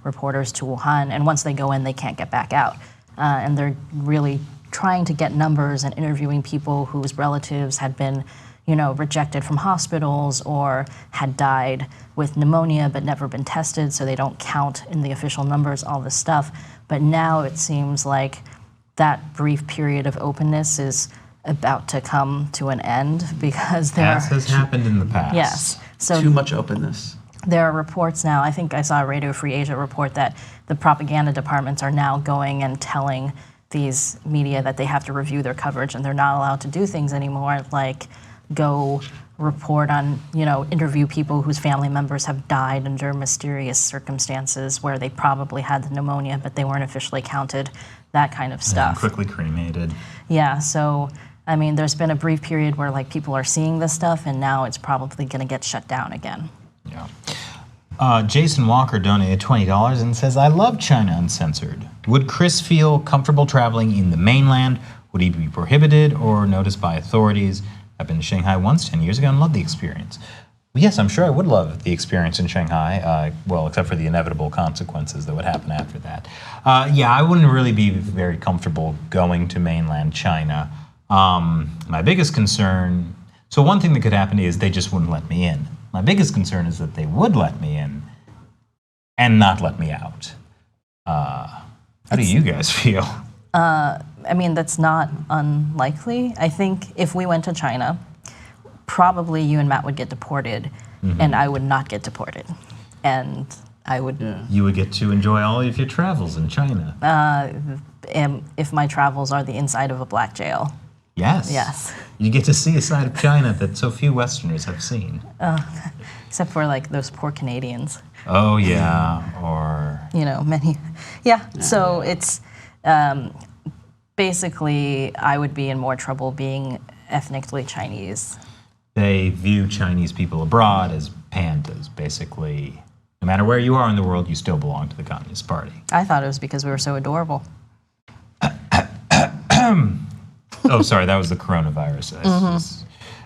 reporters to Wuhan, and once they go in, they can't get back out. And they're really trying to get numbers and interviewing people whose relatives had been, rejected from hospitals or had died with pneumonia but never been tested, so they don't count in the official numbers, all this stuff. But now it seems like that brief period of openness is about to come to an end, because as has happened in the past. Yes. So too much openness. There are reports now, I think I saw a Radio Free Asia report, that the propaganda departments are now going and telling these media that they have to review their coverage, and they're not allowed to do things anymore, like go report on, interview people whose family members have died under mysterious circumstances where they probably had the pneumonia, but they weren't officially counted, that kind of And stuff. quickly cremated. Yeah, so, I mean, there's been a brief period where, like, people are seeing this stuff, and now it's probably going to get shut down again. Yeah. Jason Walker donated $20 and says, I love China Uncensored. Would Chris feel comfortable traveling in the mainland? Would he be prohibited or noticed by authorities? I've been to Shanghai once 10 years ago and loved the experience. Well, yes, I'm sure I would love the experience in Shanghai, well, except for the inevitable consequences that would happen after that. Yeah, I wouldn't really be very comfortable going to mainland China. My biggest concern, so one thing that could happen is they just wouldn't let me in. My biggest concern is that they would let me in and not let me out. How do you guys feel? I mean, that's not unlikely. I think if we went to China, probably you and Matt would get deported, and I would not get deported. And I would... Yeah. You would get to enjoy all of your travels in China. If my travels are the inside of a black jail. Yes. Yes. You get to see a side of China that so few Westerners have seen. Except for, like, those poor Canadians. Oh, yeah. Or... Many... Yeah, so it's... basically, I would be in more trouble being ethnically Chinese. They view Chinese people abroad as pandas, basically. No matter where you are in the world, you still belong to the Communist Party. I thought it was because we were so adorable. Oh, sorry, that was the coronavirus.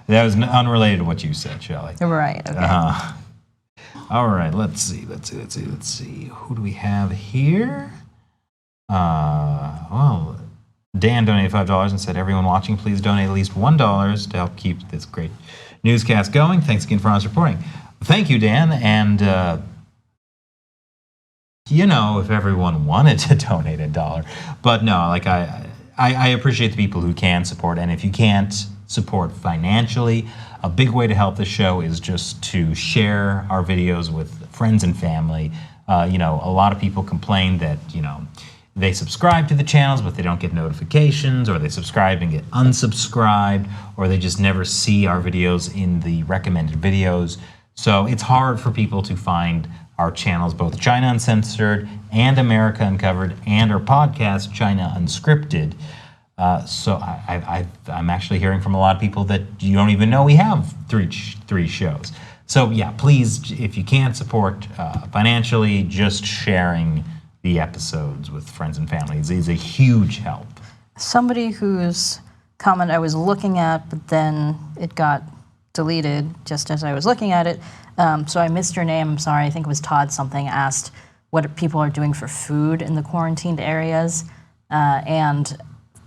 That was unrelated to what you said, Shelley. Right, okay. All right, let's see. Who do we have here? Well, Dan donated $5 and said, everyone watching, please donate at least $1 to help keep this great newscast going. Thanks again for honest reporting. Thank you, Dan. And, if everyone wanted to donate $1. But no, like I appreciate the people who can support. And if you can't support financially, a big way to help the show is just to share our videos with friends and family. A lot of people complain that, they subscribe to the channels, but they don't get notifications, or they subscribe and get unsubscribed, or they just never see our videos in the recommended videos. So it's hard for people to find our channels, both China Uncensored and America Uncovered, and our podcast, China Unscripted. So I'm actually hearing from a lot of people that you don't even know we have three shows. So yeah, please, if you can't support financially, just sharing the episodes with friends and families is a huge help. Somebody whose comment I was looking at, but then it got deleted just as I was looking at it. So I missed your name. I'm sorry. I think it was Todd something, asked what people are doing for food in the quarantined areas. And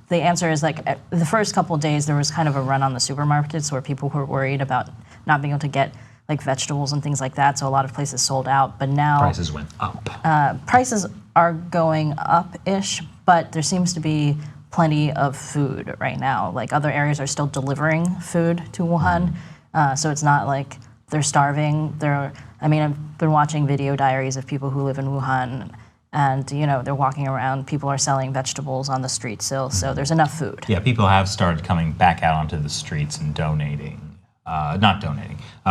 the answer is, like, the first couple of days there was kind of a run on the supermarkets where people were worried about not being able to get, like, vegetables and things like that. So a lot of places sold out. But now Prices went up. Prices are going up-ish, but there seems to be plenty of food right now. Like, other areas are still delivering food to Wuhan, so it's not like they're starving. I've been watching video diaries of people who live in Wuhan, and they're walking around. People are selling vegetables on the street still, so there's enough food. Yeah, people have started coming back out onto the streets and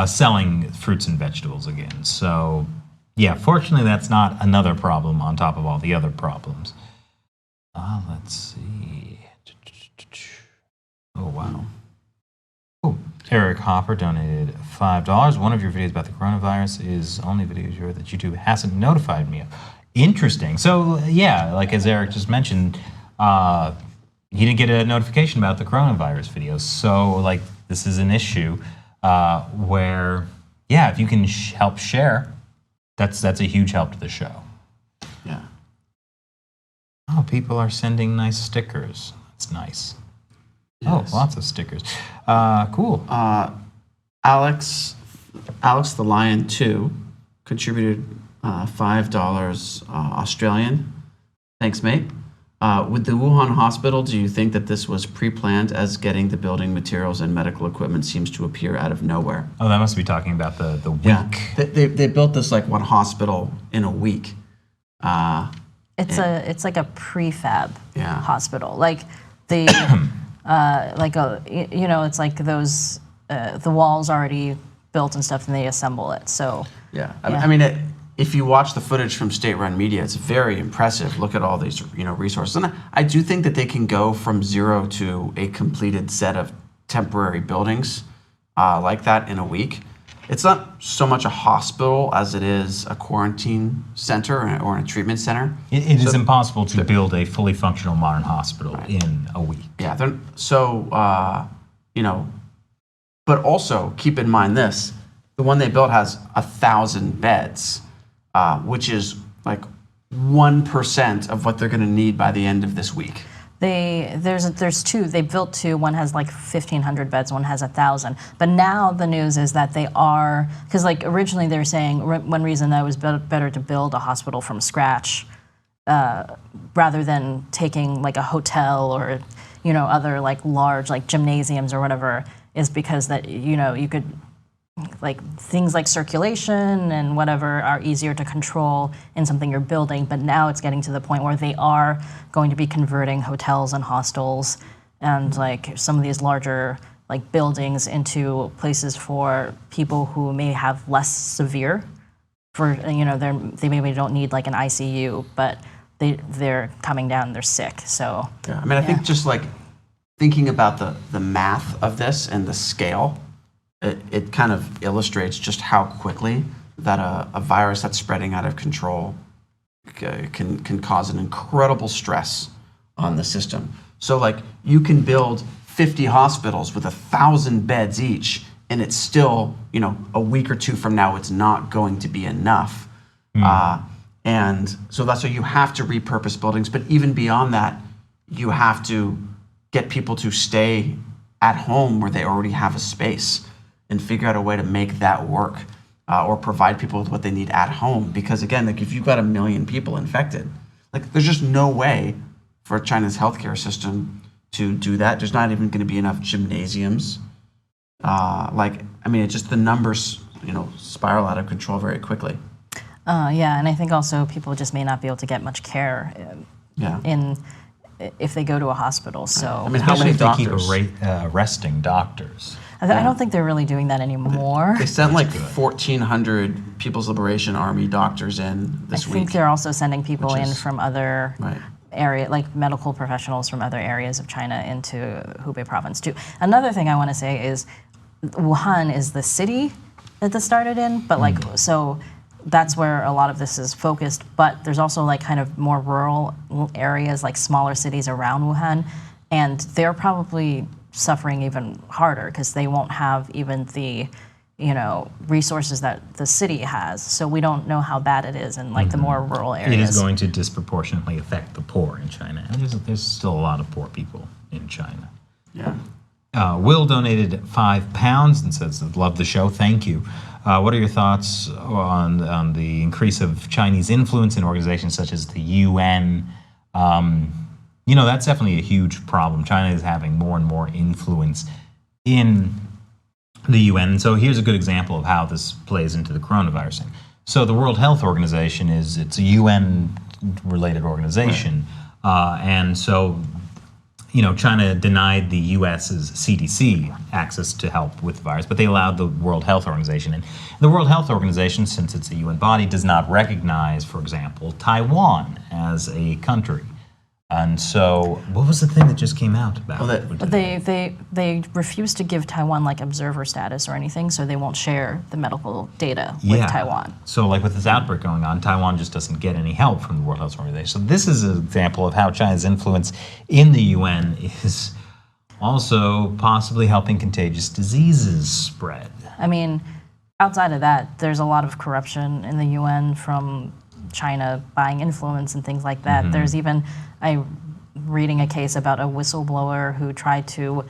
selling fruits and vegetables again. So, yeah, fortunately that's not another problem on top of all the other problems. Let's see. Oh, wow. Oh, Eric Hopper donated $5. One of your videos about the coronavirus is only videos that YouTube hasn't notified me of. Interesting. So, yeah, like as Eric just mentioned, he didn't get a notification about the coronavirus videos. So, like, this is an issue where, yeah, if you can help share, that's a huge help to the show. Yeah. Oh, people are sending nice stickers. That's nice. Yes. Oh, lots of stickers. Cool. Alex the Lion 2 contributed $5 Australian. Thanks, mate. With the Wuhan hospital, do you think that this was pre-planned, as getting the building materials and medical equipment seems to appear out of nowhere? Oh, that must be talking about the week. Yeah. They built this like one hospital in a week. It's like a prefab Yeah. hospital. Like the it's like those the wall's already built and stuff, and they assemble it. So yeah. I mean, if you watch the footage from state-run media, it's very impressive. Look at all these, resources, and I do think that they can go from zero to a completed set of temporary buildings like that in a week. It's not so much a hospital as it is a quarantine center or a treatment center. It is impossible to build a fully functional modern hospital in a week. Yeah. But also keep in mind this: the one they built has 1,000 beds, which is like 1% of what they're going to need by the end of this week. There's two. They built two. One has like 1,500 beds. One has 1,000. But now the news is that they are, because like originally they were saying one reason that it was better to build a hospital from scratch rather than taking like a hotel or other like large like gymnasiums or whatever, is because that you could, like, things like circulation and whatever are easier to control in something you're building. But now it's getting to the point where they are going to be converting hotels and hostels and like some of these larger like buildings into places for people who may have less severe, for they maybe don't need like an ICU, but they're coming down, they're sick. So yeah, I mean, I think just like thinking about the math of this and the scale, it kind of illustrates just how quickly that a virus that's spreading out of control can cause an incredible stress on the system. So like you can build 50 hospitals with 1,000 beds each, and it's still, a week or two from now, it's not going to be enough. And so that's why you have to repurpose buildings. But even beyond that, you have to get people to stay at home where they already have a space and figure out a way to make that work, or provide people with what they need at home. Because again, like if you've got 1 million people infected, like there's just no way for China's healthcare system to do that. There's not even going to be enough gymnasiums. It's just the numbers, spiral out of control very quickly. Yeah, and I think also people just may not be able to get much care if they go to a hospital. So I mean, how many doctors? They keep arresting doctors. I don't think they're really doing that anymore. They sent like 1,400 People's Liberation Army doctors in this week. I think they're also sending people in from other right. area, like medical professionals from other areas of China into Hubei province too. Another thing I want to say is Wuhan is the city that this started in, but so that's where a lot of this is focused. But there's also like kind of more rural areas, like smaller cities around Wuhan, and they're probably suffering even harder because they won't have even the resources that the city has. So we don't know how bad it is in like the more rural areas. It is going to disproportionately affect the poor in China. And there's still a lot of poor people in China. Yeah. Will donated £5 and says, love the show, thank you. What are your thoughts on the increase of Chinese influence in organizations such as the UN? That's definitely a huge problem. China is having more and more influence in the UN. And so here's a good example of how this plays into the coronavirus thing. So the World Health Organization it's a UN-related organization. Right. And so, China denied the US's CDC access to help with the virus, but they allowed the World Health Organization in. The World Health Organization, since it's a UN body, does not recognize, for example, Taiwan as a country. And so, what was the thing that just came out about it? They refuse to give Taiwan like observer status or anything, so they won't share the medical data with Taiwan. So, like with this outbreak going on, Taiwan just doesn't get any help from the World Health Organization. So this is an example of how China's influence in the UN is also possibly helping contagious diseases spread. I mean, outside of that, there's a lot of corruption in the UN from China buying influence and things like that. Mm-hmm. There's even, I'm reading a case about a whistleblower who tried to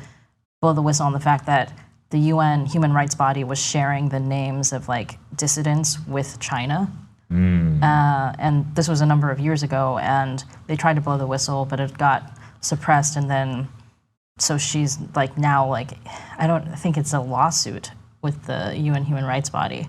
blow the whistle on the fact that the UN human rights body was sharing the names of like dissidents with China. And this was a number of years ago, and they tried to blow the whistle, but it got suppressed. And then, so she's like now like, I don't think it's a lawsuit with the UN human rights body.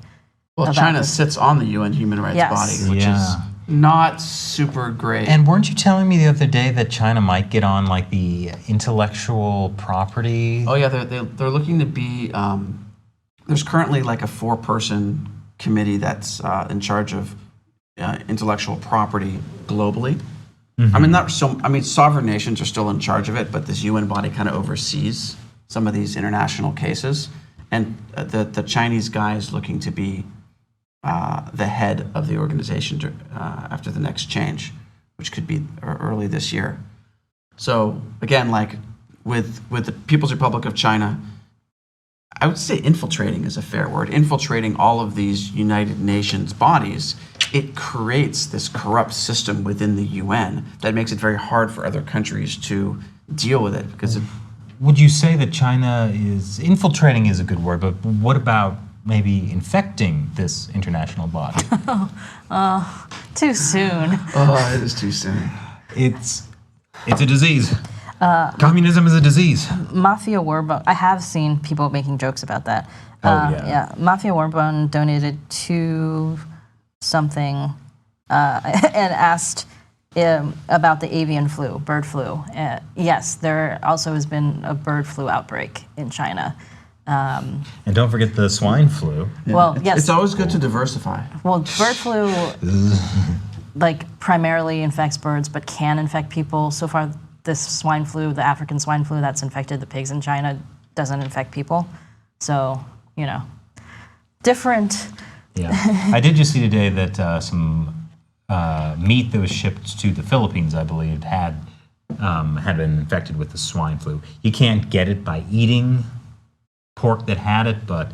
Well, China sits on the UN human rights body, which is not super great. And weren't you telling me the other day that China might get on like the intellectual property? Oh yeah, they're looking to be. There's currently like a 4-person committee that's in charge of intellectual property globally. I mean, not so. I mean, sovereign nations are still in charge of it, but this UN body kind of oversees some of these international cases. And the Chinese guy is looking to be the head of the organization after the next change, which could be early this year. So again, like with the People's Republic of China, I would say infiltrating is a fair word. Infiltrating all of these United Nations bodies, it creates this corrupt system within the UN that makes it very hard for other countries to deal with it because Would you say that China is infiltrating is a good word, but what about maybe infecting this international body? Too soon. oh, it is too soon. It's a disease. Communism is a disease. Mafia Warbone. I have seen people making jokes about that. Yeah. Mafia Warbone donated to something and asked about the avian flu, bird flu. Yes, there also has been a bird flu outbreak in China. And don't forget the swine flu. Well, yes. It's always good to diversify. Well, bird flu, like, primarily infects birds, but can infect people. So far, this swine flu, the African swine flu that's infected the pigs in China, doesn't infect people. So, different. Yeah. I did just see today that some meat that was shipped to the Philippines, I believe, had been infected with the swine flu. You can't get it by eating pork that had it, but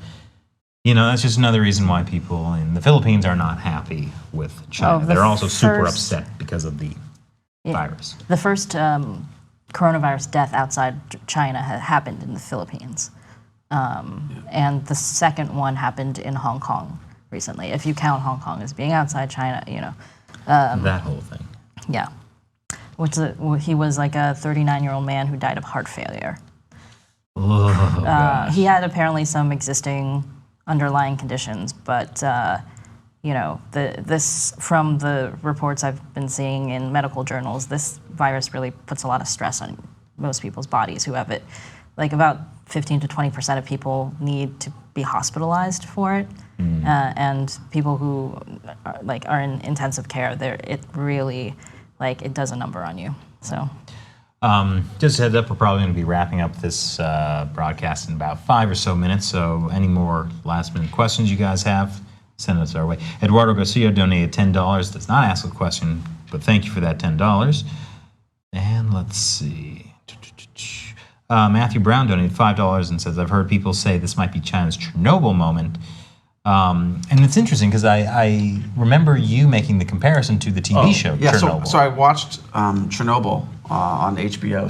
that's just another reason why people in the Philippines are not happy with China. They're also super upset because of the virus. The first coronavirus death outside China happened in the Philippines. And the second one happened in Hong Kong recently, if you count Hong Kong as being outside China, That whole thing. Yeah. He was like a 39-year-old man who died of heart failure. Oh, gosh. He had apparently some existing underlying conditions, but this from the reports I've been seeing in medical journals, this virus really puts a lot of stress on most people's bodies who have it. Like about 15 to 20% of people need to be hospitalized for it, and people who are in intensive care, it really it does a number on you. So. Just a heads up, we're probably going to be wrapping up this broadcast in about 5 or so minutes. So any more last-minute questions you guys have, send us our way. Eduardo Garcia donated $10. Does not ask a question, but thank you for that $10. And let's see. Matthew Brown donated $5 and says, I've heard people say this might be China's Chernobyl moment. And it's interesting because I remember you making the comparison to the TV show Chernobyl. So I watched Chernobyl on HBO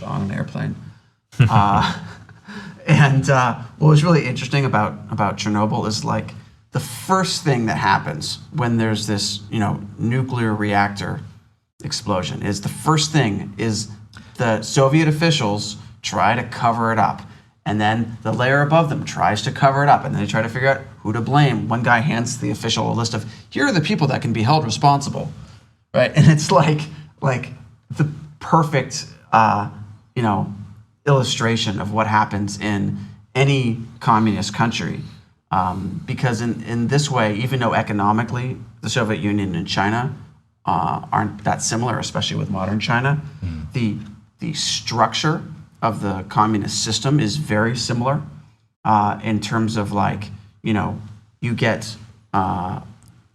/ on an airplane. And what was really interesting about Chernobyl is like the first thing that happens when there's this nuclear reactor explosion is the Soviet officials try to cover it up. And then the layer above them tries to cover it up. And then they try to figure out who to blame. One guy hands the official a list of, here are the people that can be held responsible. Right? And it's like the perfect, illustration of what happens in any communist country. Because in this way, even though economically the Soviet Union and China aren't that similar, especially with modern China, the structure of the communist system is very similar in terms of you get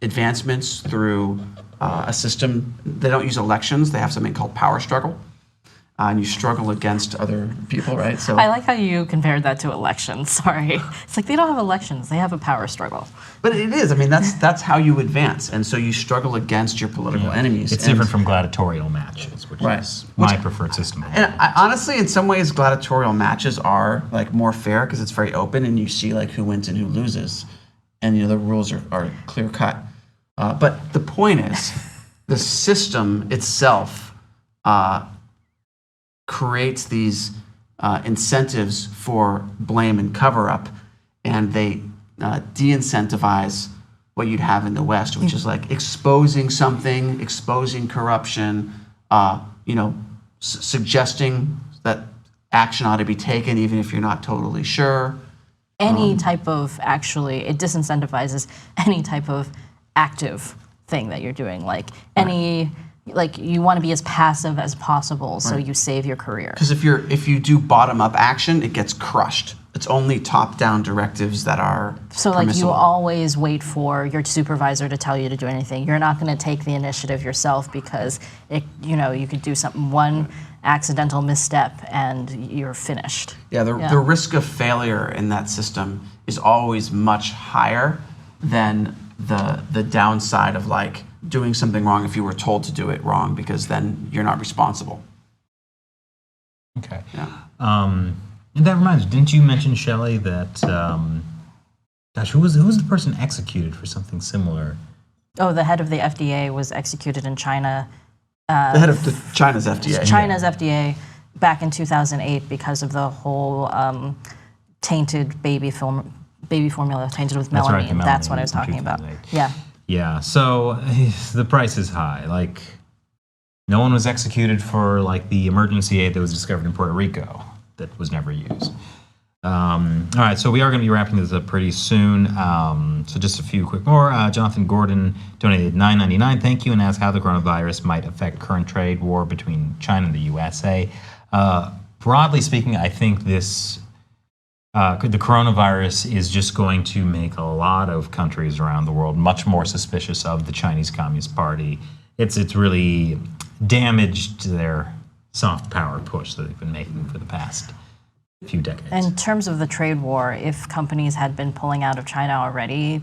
advancements through a system. They don't use elections. They have something called power struggle. And you struggle against other people, right? So I like how you compared that to elections. Sorry. It's like they don't have elections. They have a power struggle. But it is. I mean, that's how you advance. And so you struggle against your political enemies. It's different from gladiatorial matches, which is my preferred system. And honestly, in some ways, gladiatorial matches are more fair because it's very open and you see who wins and who loses. And the rules are clear cut. But the point is, the system itself creates these incentives for blame and cover up, and they de-incentivize what you'd have in the West, which is like exposing something, exposing corruption, suggesting that action ought to be taken even if you're not totally sure. Any type of, actually, it disincentivizes any type of active thing that you're doing. Like you want to be as passive as possible so you save your career. Because if you do bottom-up action, it gets crushed. It's only top-down directives that are So like you permissible. always wait for your supervisor to tell you to do anything. You're not going to take the initiative yourself because you could do something, one accidental misstep and you're finished. Yeah, the risk of failure in that system is always much higher than the downside of like doing something wrong if you were told to do it wrong, because then you're not responsible. Okay. Yeah. And that reminds me, didn't you mention, Shelley, that who was the person executed for something similar? Oh, the head of the FDA was executed in China. The head of China's FDA. China's FDA back in 2008 because of the whole tainted baby formula tainted with That's melamine. right, the That's what melamine I was from talking about. 2008. Yeah. Yeah, so the price is high. Like, no one was executed for like the emergency aid that was discovered in Puerto Rico that was never used. All right, so we are going to be wrapping this up pretty soon. So just a few quick more. Jonathan Gordon donated $9.99. Thank you, and asks how the coronavirus might affect current trade war between China and the USA. Broadly speaking, I think this the coronavirus is just going to make a lot of countries around the world much more suspicious of the Chinese Communist Party. It's really damaged their soft power push that they've been making for the past few decades. In terms of the trade war, if companies had been pulling out of China already,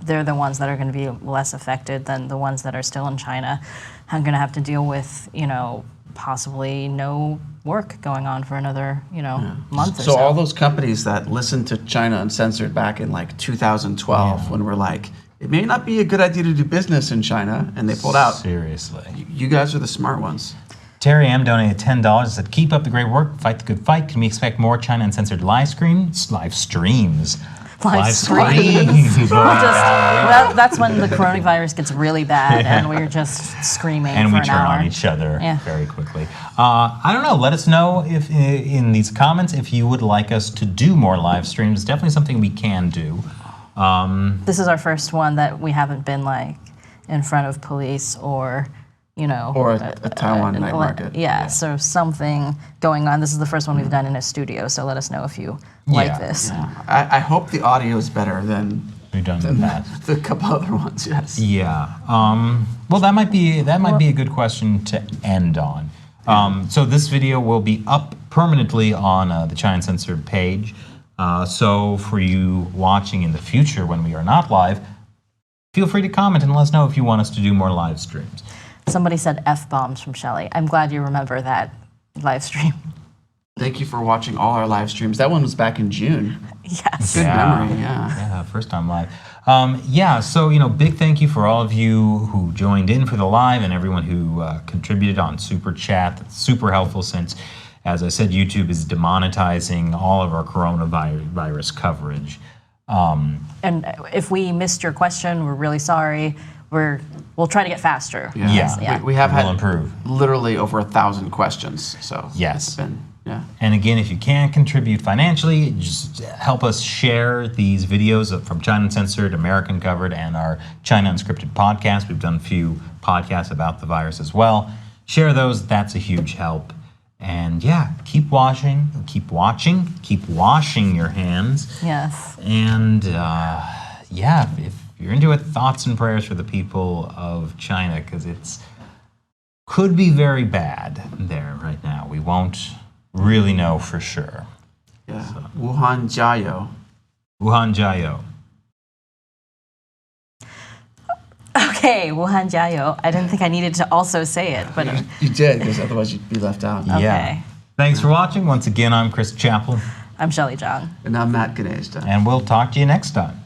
they're the ones that are going to be less affected than the ones that are still in China. I'm going to have to deal with, possibly no work going on for another, month or so. So all those companies that listened to China Uncensored back in like 2012, when we're like, it may not be a good idea to do business in China, and they pulled out. Seriously. You guys are the smart ones. Terry M. donated $10, said, keep up the great work, fight the good fight. Can we expect more China Uncensored live streams? Live streams. That's when the coronavirus gets really bad and we're just screaming and for we an turn hour. on each other very quickly. I don't know. Let us know if in these comments if you would like us to do more live streams. It's definitely something we can do. This is our first one that we haven't been like in front of police or a Taiwan night market. Yeah, so something going on. This is the first one we've done in a studio, so let us know if you like this. Yeah. I hope the audio is better than we've done in the past. The couple other ones. Yes. Yeah. Well, that might be a good question to end on. So this video will be up permanently on the China Uncensored page. So for you watching in the future when we are not live, feel free to comment and let us know if you want us to do more live streams. Somebody said F-bombs from Shelley. I'm glad you remember that live stream. Thank you for watching all our live streams. That one was back in June. Yes. Good memory, yeah. Yeah, first time live. So, big thank you for all of you who joined in for the live and everyone who contributed on Super Chat. That's super helpful since, as I said, YouTube is demonetizing all of our coronavirus coverage. And if we missed your question, we're really sorry. We'll try to get faster. Yeah. We have had improve. Literally over 1,000 questions. So yes. It's been, And again, if you can contribute financially, just help us share these videos from China Uncensored, American Covered, and our China Unscripted podcast. We've done a few podcasts about the virus as well. Share those. That's a huge help. And keep watching your hands. Yes. And if you're into it, thoughts and prayers for the people of China, because could be very bad there right now. We won't really know for sure. Yeah. So. Wuhan Jiayo. Wuhan Jiayo. Okay, Wuhan Jiayo. I didn't think I needed to also say it, but you did, because otherwise you'd be left out. Okay. Yeah. Thanks for watching. Once again, I'm Chris Chaplin. I'm Shelley John. And I'm Matt Ganesh. And we'll talk to you next time.